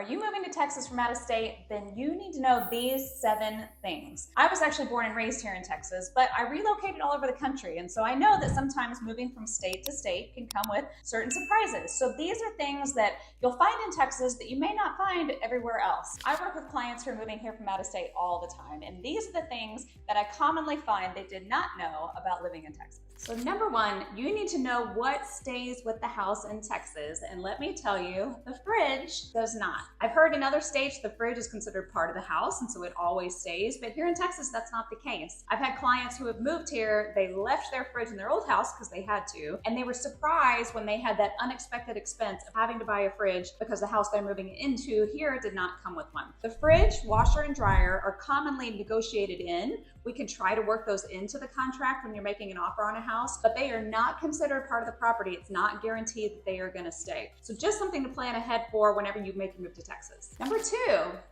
Are you moving to Texas from out of state? Then you need to know these 7 things. I was actually born and raised here in Texas, but I relocated all over the country. And so I know that sometimes moving from state to state can come with certain surprises. So these are things that you'll find in Texas that you may not find everywhere else. I work with clients who are moving here from out of state all the time. And these are the things that I commonly find they did not know about living in Texas. So number 1, you need to know what stays with the house in Texas. And let me tell you, the fridge does not. I've heard in other states the fridge is considered part of the house and so it always stays, but here in Texas that's not the case. I've had clients who have moved here, they left their fridge in their old house because they had to, and they were surprised when they had that unexpected expense of having to buy a fridge because the house they're moving into here did not come with one. The fridge, washer, and dryer are commonly negotiated in. We can try to work those into the contract when you're making an offer on a house, but they are not considered part of the property. It's not guaranteed that they are going to stay. So just something to plan ahead for whenever you make a move to Texas. Number 2,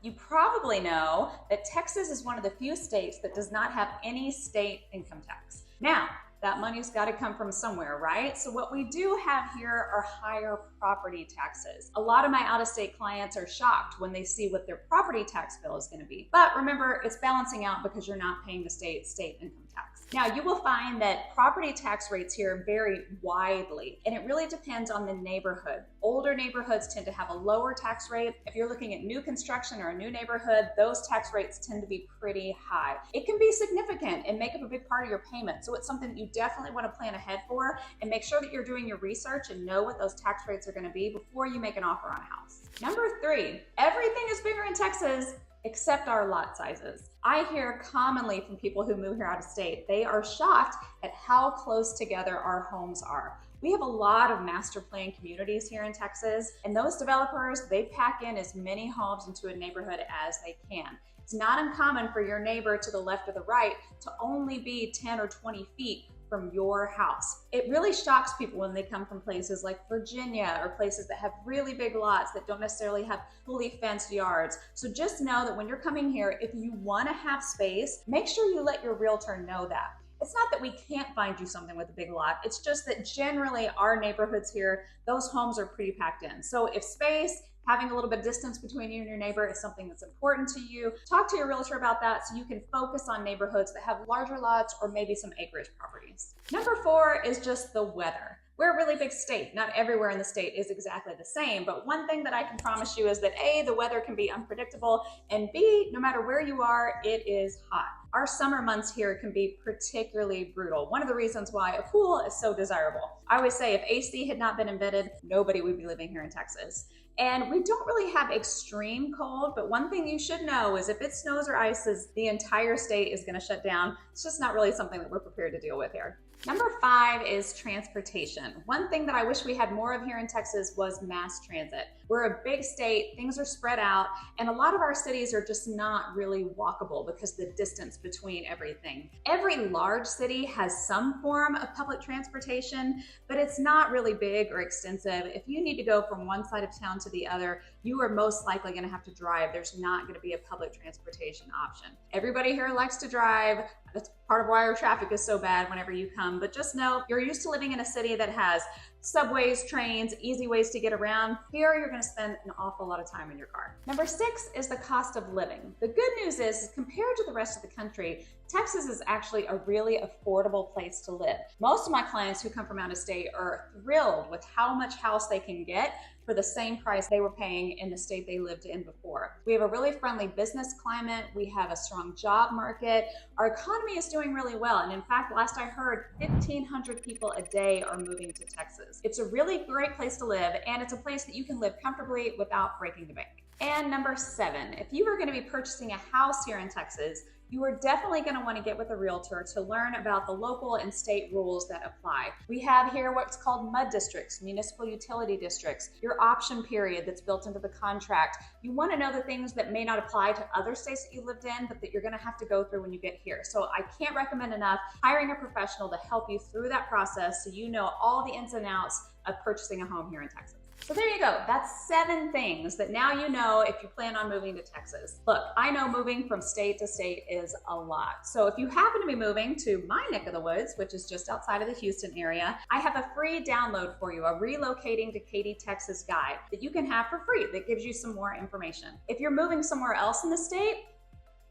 you probably know that Texas is one of the few states that does not have any state income tax. Now, that money's got to come from somewhere, right? So what we do have here are higher property taxes. A lot of my out-of-state clients are shocked when they see what their property tax bill is going to be. But remember, it's balancing out because you're not paying the state income tax. Now, you will find that property tax rates here vary widely, and it really depends on the neighborhood. Older neighborhoods tend to have a lower tax rate. If you're looking at new construction or a new neighborhood, those tax rates tend to be pretty high. It can be significant and make up a big part of your payment, so it's something that you definitely want to plan ahead for and make sure that you're doing your research and know what those tax rates are going to be before you make an offer on a house. Number 3, everything is bigger in Texas except our lot sizes. I hear commonly from people who move here out of state, they are shocked at how close together our homes are. We have a lot of master plan communities here in Texas, and those developers, they pack in as many homes into a neighborhood as they can. It's not uncommon for your neighbor to the left or the right to only be 10 or 20 feet from your house. It really shocks people when they come from places like Virginia or places that have really big lots that don't necessarily have fully fenced yards. So just know that when you're coming here, if you want to have space, make sure you let your realtor know that. It's not that we can't find you something with a big lot. It's just that generally our neighborhoods here, those homes are pretty packed in. So if space, having a little bit of distance between you and your neighbor is something that's important to you, talk to your realtor about that so you can focus on neighborhoods that have larger lots or maybe some acreage properties. Number 4 is just the weather. We're a really big state. Not everywhere in the state is exactly the same, but one thing that I can promise you is that A, the weather can be unpredictable, and B, no matter where you are, it is hot. Our summer months here can be particularly brutal. One of the reasons why a pool is so desirable. I always say if AC had not been invented, nobody would be living here in Texas. And we don't really have extreme cold, but one thing you should know is if it snows or ices, the entire state is going to shut down. It's just not really something that we're prepared to deal with here. Number 5 is transportation. One thing that I wish we had more of here in Texas was mass transit. We're a big state, things are spread out, and a lot of our cities are just not really walkable because of the distance between everything. Every large city has some form of public transportation, but it's not really big or extensive. If you need to go from one side of town to the other, you are most likely going to have to drive. There's not going to be a public transportation option. Everybody here likes to drive. That's part of why our traffic is so bad whenever you come. But just know, you're used to living in a city that has subways, trains, easy ways to get around. Here, you're going to spend an awful lot of time in your car. Number 6 is the cost of living. The good news is compared to the rest of the country, Texas is actually a really affordable place to live. Most of my clients who come from out of state are thrilled with how much house they can get for the same price they were paying in the state they lived in before. We have a really friendly business climate. We have a strong job market. Our economy is doing really well. And in fact, last I heard, 1,500 people a day are moving to Texas. It's a really great place to live, and it's a place that you can live comfortably without breaking the bank. And number 7, if you are going to be purchasing a house here in Texas, you are definitely going to want to get with a realtor to learn about the local and state rules that apply. We have here what's called MUD districts, municipal utility districts, your option period that's built into the contract. You want to know the things that may not apply to other states that you lived in, but that you're going to have to go through when you get here. So I can't recommend enough hiring a professional to help you through that process so you know all the ins and outs of purchasing a home here in Texas. So there you go. That's 7 things that now you know if you plan on moving to Texas. Look, I know moving from state to state is a lot. So if you happen to be moving to my neck of the woods, which is just outside of the Houston area, I have a free download for you, a Relocating to Katy, Texas guide that you can have for free that gives you some more information. If you're moving somewhere else in the state,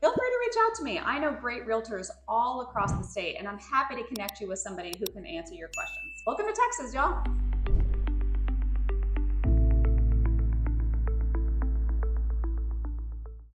feel free to reach out to me. I know great realtors all across the state, and I'm happy to connect you with somebody who can answer your questions. Welcome to Texas, y'all.